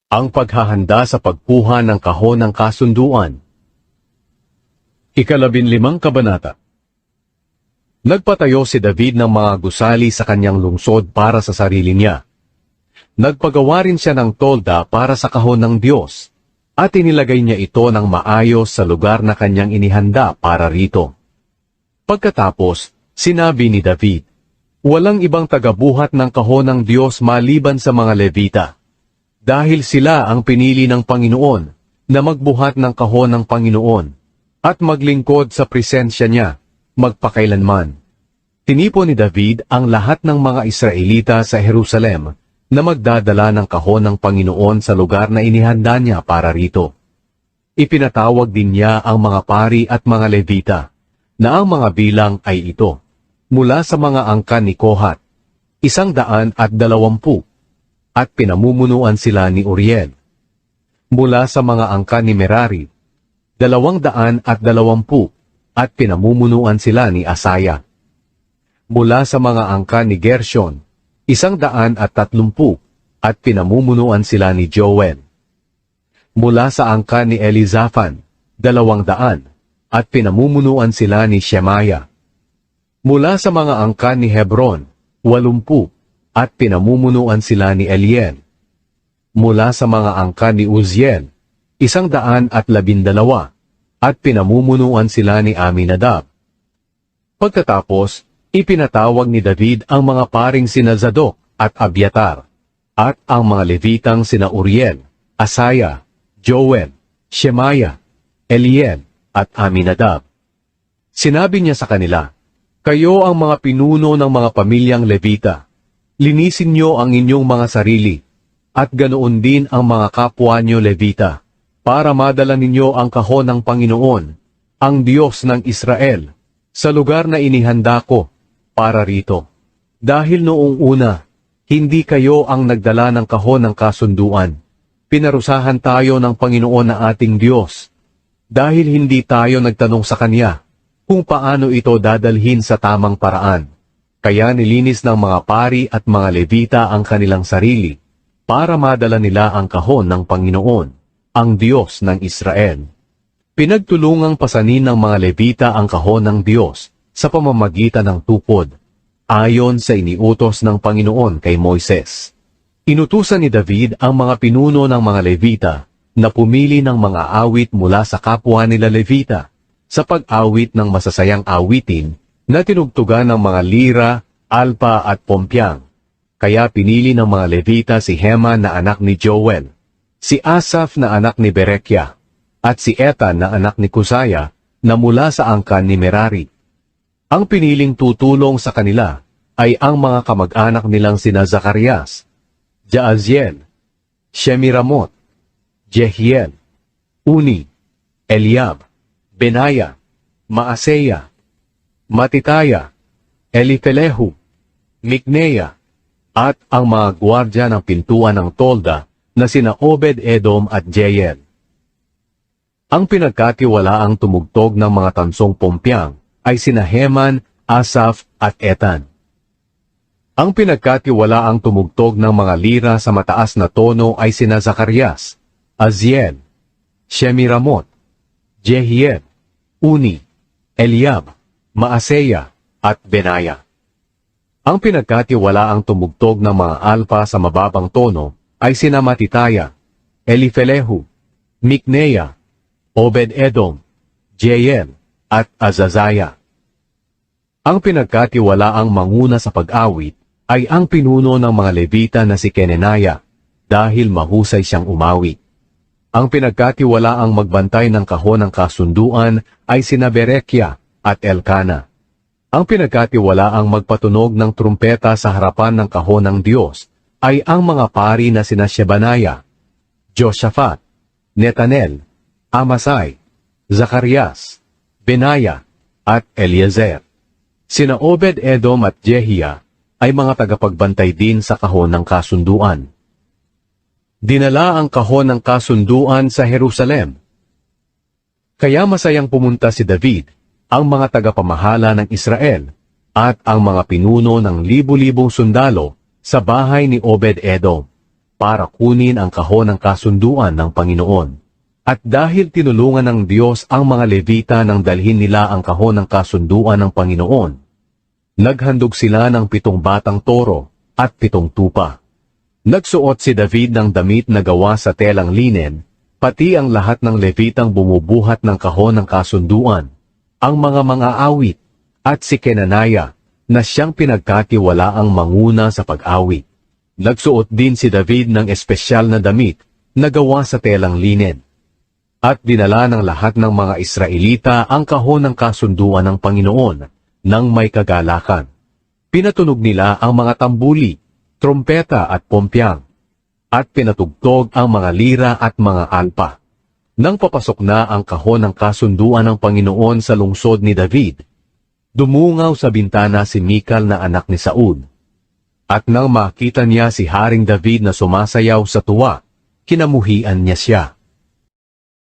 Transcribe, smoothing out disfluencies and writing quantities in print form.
Ang paghahanda sa pagkuha ng kahon ng kasunduan. 15 kabanata. Nagpatayo si David ng mga gusali sa kanyang lungsod para sa sarili niya. Nagpagawa rin siya ng tolda para sa kahon ng Diyos, at inilagay niya ito ng maayos sa lugar na kanyang inihanda para rito. Pagkatapos, sinabi ni David, walang ibang tagabuhat ng kahon ng Diyos maliban sa mga Levita, dahil sila ang pinili ng Panginoon na magbuhat ng kahon ng Panginoon at maglingkod sa presensya niya magpakailanman. Tinipon ni David ang lahat ng mga Israelita sa Jerusalem na magdadala ng kahon ng Panginoon sa lugar na inihanda niya para rito. Ipinatawag din niya ang mga pari at mga Levita, na ang mga bilang ay ito, mula sa mga angkan ni Kohat, 120, at pinamumunuan sila ni Uriel. Mula sa mga angkan ni Merari, 220, at pinamumunuan sila ni Asaya. Mula sa mga angkan ni Gershon, 130, at pinamumunuan sila ni Joel. Mula sa angkan ni Elizaphan, 200, at pinamumunuan sila ni Shemaya. Mula sa mga angkan ni Hebron, 80, at pinamumunuan sila ni Eliel. Mula sa mga angkan ni Uziel, 112, at pinamumunuan sila ni Aminadab. Pagkatapos, ipinatawag ni David ang mga paring sina Zadok at Abiatar, at ang mga Levitang sina Uriel, Asaya, Joel, Shemaya, Eliel, at Aminadab. Sinabi niya sa kanila, kayo ang mga pinuno ng mga pamilyang Levita. Linisin niyo ang inyong mga sarili, at ganoon din ang mga kapwa niyo Levita, para madala ninyo ang kahon ng Panginoon, ang Diyos ng Israel, sa lugar na inihanda ko, para rito. Dahil noong una, hindi kayo ang nagdala ng kahon ng kasunduan. Pinarusahan tayo ng Panginoon na ating Diyos, dahil hindi tayo nagtanong sa Kanya, kung paano ito dadalhin sa tamang paraan. Kaya nilinis ng mga pari at mga Levita ang kanilang sarili, para madala nila ang kahon ng Panginoon, ang Diyos ng Israel. Pinagtulungang pasanin ng mga Levita ang kahon ng Diyos sa pamamagitan ng tupod, ayon sa iniutos ng Panginoon kay Moises. Inutusan ni David ang mga pinuno ng mga Levita na pumili ng mga awit mula sa kapwa nila Levita sa pag-awit ng masasayang awitin na tinugtugan ng mga lira, alpa at pompyang. Kaya pinili ng mga Levita si Heman na anak ni Joel, si Asaph na anak ni Berekia, at si Etan na anak ni Kusaya na mula sa angkan ni Merari. Ang piniling tutulong sa kanila ay ang mga kamag-anak nilang sina Zacarias, Jaaziel, Shemiramot, Jehiel, Uni, Eliab, Benaya, Maaseya, Matitaya, Elifelehu, Mikneya, at ang mga gwardya ng pintuan ng tolda na sina Obed-Edom at Jeiel. Ang pinagkatiwalaang tumugtog ng mga tansong pompyang ay sina Heman, Asaph at Etan. Ang pinagkatiwalaang tumugtog ng mga lira sa mataas na tono ay sina Zacarias, Aziel, Shemiramot, Jehiel, Uni, Eliab, Maaseya, at Benaya. Ang pinagkatiwalaang tumugtog ng mga alpa sa mababang tono ay sina Matitaya, Elifelehu, Mikneya, Obed-Edom, Jeiel, at Azazaya. Ang pinagkatiwalaang manguna sa pag-awit ay ang pinuno ng mga Levita na si Kenenaya, dahil mahusay siyang umawit. Ang pinagkatiwalaang magbantay ng kahon ng kasunduan ay sina Berekia at Elkana. Ang pinagkatiwalaang magpatunog ng trumpeta sa harapan ng kahon ng Diyos ay ang mga pari na sina Shebanaya, Joshaphat, Netanel, Amasai, Zacarias, Benaya, at Eliezer. Sina Obed-Edom at Jehia ay mga tagapagbantay din sa kahon ng kasunduan. Dinala ang kahon ng kasunduan sa Jerusalem. Kaya masayang pumunta si David, ang mga tagapamahala ng Israel, at ang mga pinuno ng libu-libong sundalo sa bahay ni Obed-Edom. para kunin ang kahon ng kasunduan ng Panginoon. At dahil tinulungan ng Diyos ang mga Levita nang dalhin nila ang kahon ng kasunduan ng Panginoon, naghandog sila ng 7 batang toro at 7 tupa. Nagsuot si David ng damit na gawa sa telang linen, pati ang lahat ng Levitang bumubuhat ng kahon ng kasunduan, ang mga awit, at si Kenanaya, na siyang pinagkatiwalaang manguna sa pag-awit. Nagsuot din si David ng espesyal na damit na gawa sa telang linen. At dinala ng lahat ng mga Israelita ang kahon ng kasunduan ng Panginoon nang may kagalakan. Pinatunog nila ang mga tambuli, trompeta at pompyang, at pinatugtog ang mga lira at mga alpa. Nang papasok na ang kahon ng kasunduan ng Panginoon sa lungsod ni David, dumungaw sa bintana si Mikal na anak ni Saul. At nang makita niya si Haring David na sumasayaw sa tuwa, kinamuhian niya siya.